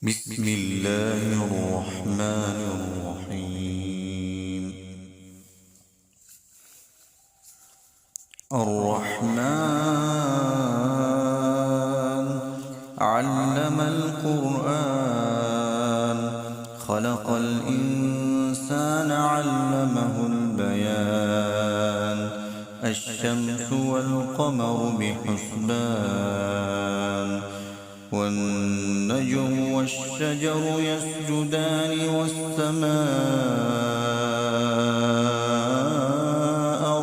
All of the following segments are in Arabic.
بسم الله الرحمن الرحيم. الرحمن علم القرآن خلق الإنسان علمه البيان. الشمس والقمر بحسبان والنجم والشجر يسجدان والسماء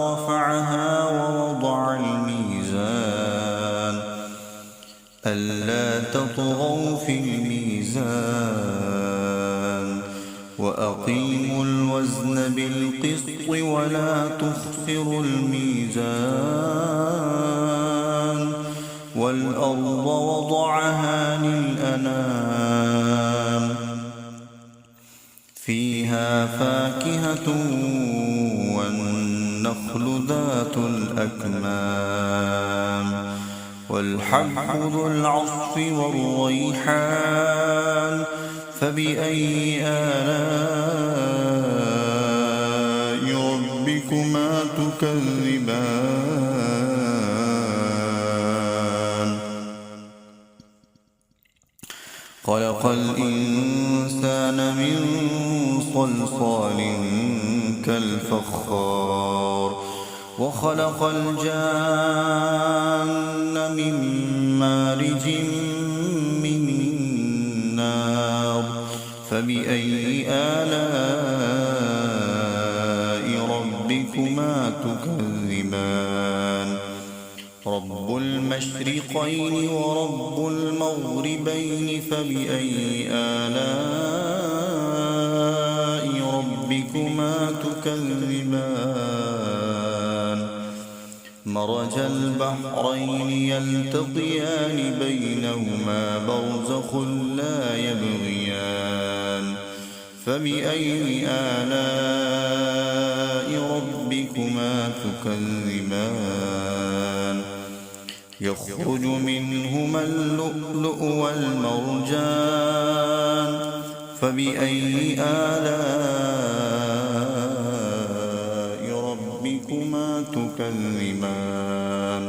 رفعها ووضع الميزان ألا تطغوا في الميزان وأقيموا الوزن بالقسط ولا تخسروا الميزان والأرض وضعها للأنام فيها فاكهة والنخل ذات الأكمام والحب ذو العصف والريحان فبأي آلاء ربكما تكذبان. خلق الإنسان من صلصال كالفخار وخلق الجان من مارج من نار فبأي آلاء ربكما تكذبان. رب المشرقين ورب المغربين فبأي آلاء ربكما تكذبان. مرج البحرين يلتقيان بينهما برزخ لا يبغيان فبأي آلاء ربكما تكذبان. يخرج منهما اللؤلؤ والمرجان فبأي آلاء ربكما تكذبان.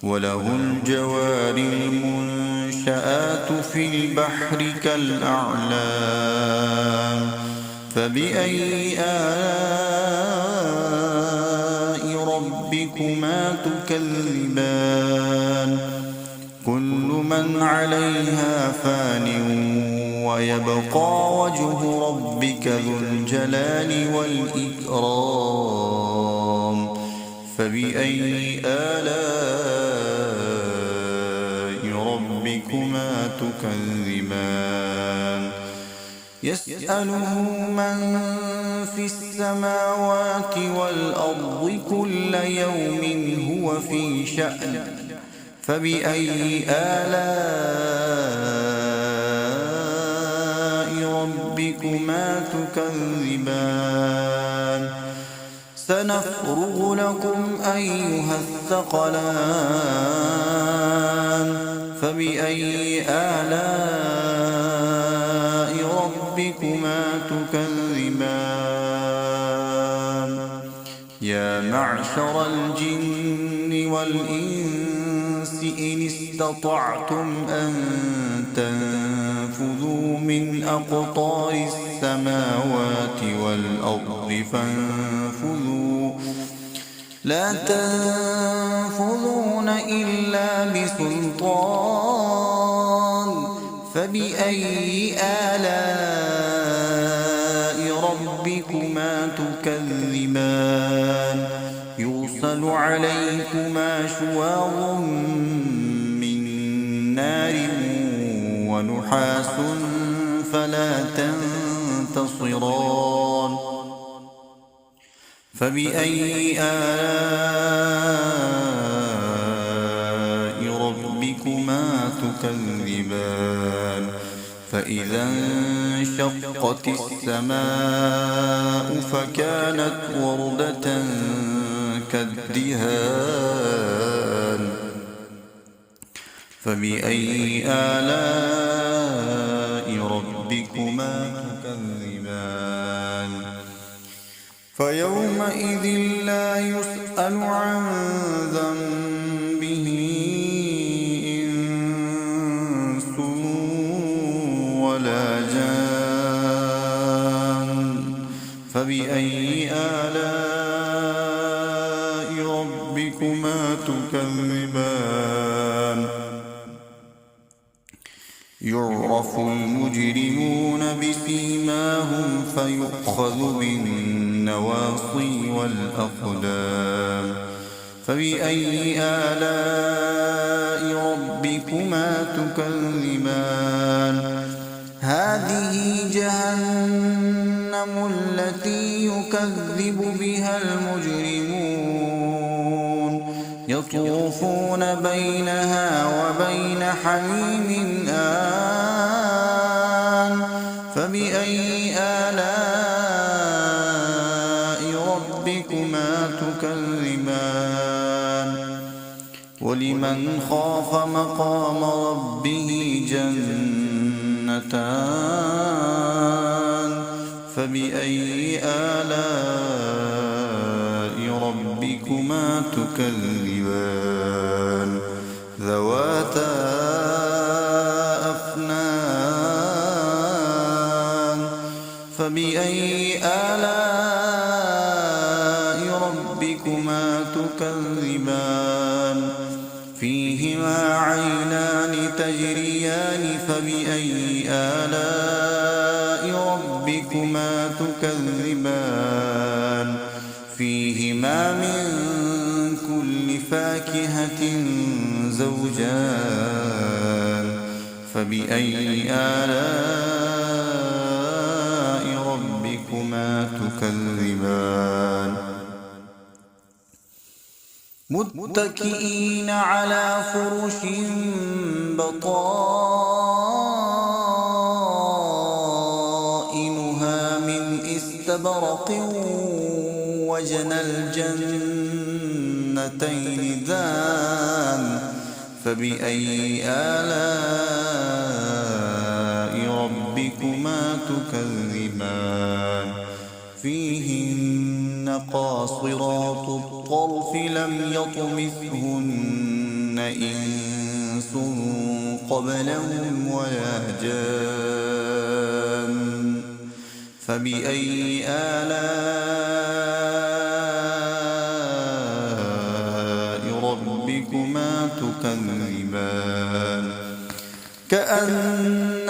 وله الجوار المنشآت في البحر كالأعلام فبأي آلاء ربكما تكذبان. كل من عليها فان ويبقى وجه ربك ذو الجلال والإكرام فبأي آلاء ربكما تكذبان. يسأله من في السماوات والأرض كل يوم هو في شأن فبأي آلاء ربكما تكذبان. سنفرغ لكم أيها الثقلان فبأي آلاء ربكما تكذبان. يا معشر الجن والإنس إن استطعتم أن تنفذوا من أقطار السماوات والأرض فانفذوا لا تنفذون إلا بسلطان فبأي آلاء ربكما تكذبان. يرسل عليكما شواظ من نار ونحاس فلا تنتصران فبأي آلاء ربكما تكذبان. فإذا انشقت السماء فكانت وردة كالدهان فبأي آلاء ربكما تكذبان فيومئذ لا يسأل عن ذنبه إنس ولا جان فبأي آلاء ربكما تكذبان يعرف المجرمون بسيماهم فيؤخذ بالنواصي والأقدام فبأي آلاء ربكما تكذبان هذه جهنم التي يكذب بها المجرمون يطوفون بينها وبين حميم آن فبأي آلاء ربكما تكذبان ولمن خاف مقام ربه جنتان فبأي آلاء ربكما تكذبان ذواتا أفنان فبأي آلاء ربكما تكذبان فيهما عينان تجريان فبأي آلاء ربكما تكذبان فيهما من كل فاكهة زوجان فبأي آلاء ربكما تكذبان متكئين على فرش بطائنها من استبرق وجنى الجنتين دان فبأي آلاء ربكما تكذبان فيهن قاصرات الطرف لم يطمثهن إنس قبلهم ولا جان فبأي آلاء ربكما تكذبان كأنهن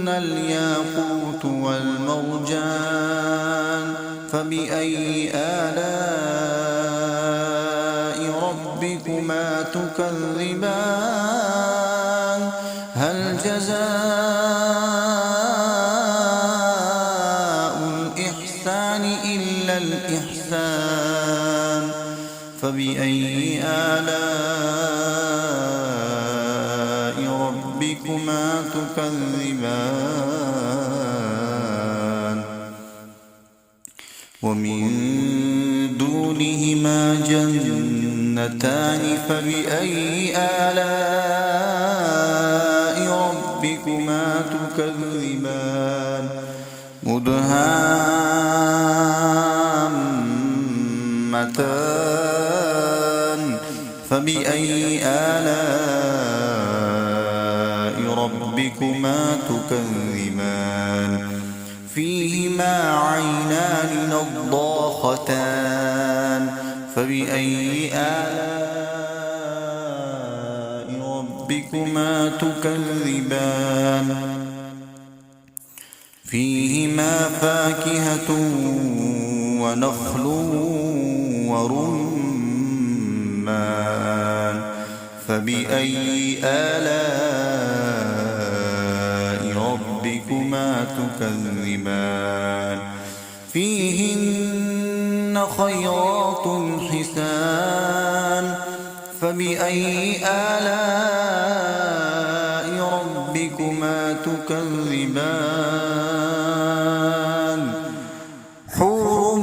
الياقوت والمرجان فبأي آلاء ربكما تكذبان هل جزاء الإحسان إلا الإحسان فبأي آلاء ربكما تكذبان ومن دونهما جنتان فبأي آلاء ربكما تكذبان مدهامتان فبأي آلاء ربكما تكذبان فيهما عينان نضاختان فبأي آلاء ربكما تكذبان فيهما فاكهة ونخل ورمان فبأي آلاء ربكما تكذبان فيهن خيرات حسان فبأي آلاء ربكما تكذبان حور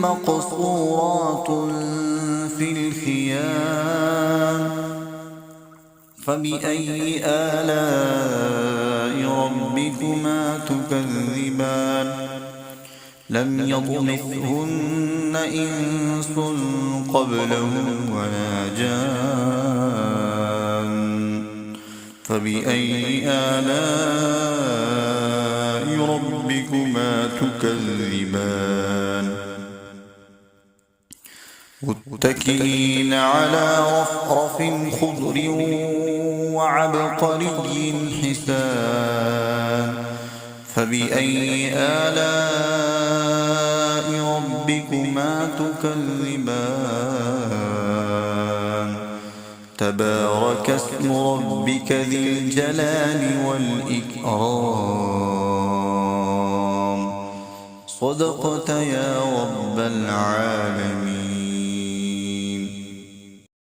مقصورات في الخيام فبأي آلاء ربكما تكذبان لم يطمثهن إنس قبلهم ولا جان فبأي آلاء ربكما تكذبان متكئين على رفرف خضر وعبقري حسان فبأي آلاء ربكما تكذبان تبارك اسم ربك ذي الجلال والإكرام صدقت يا رب العالمين.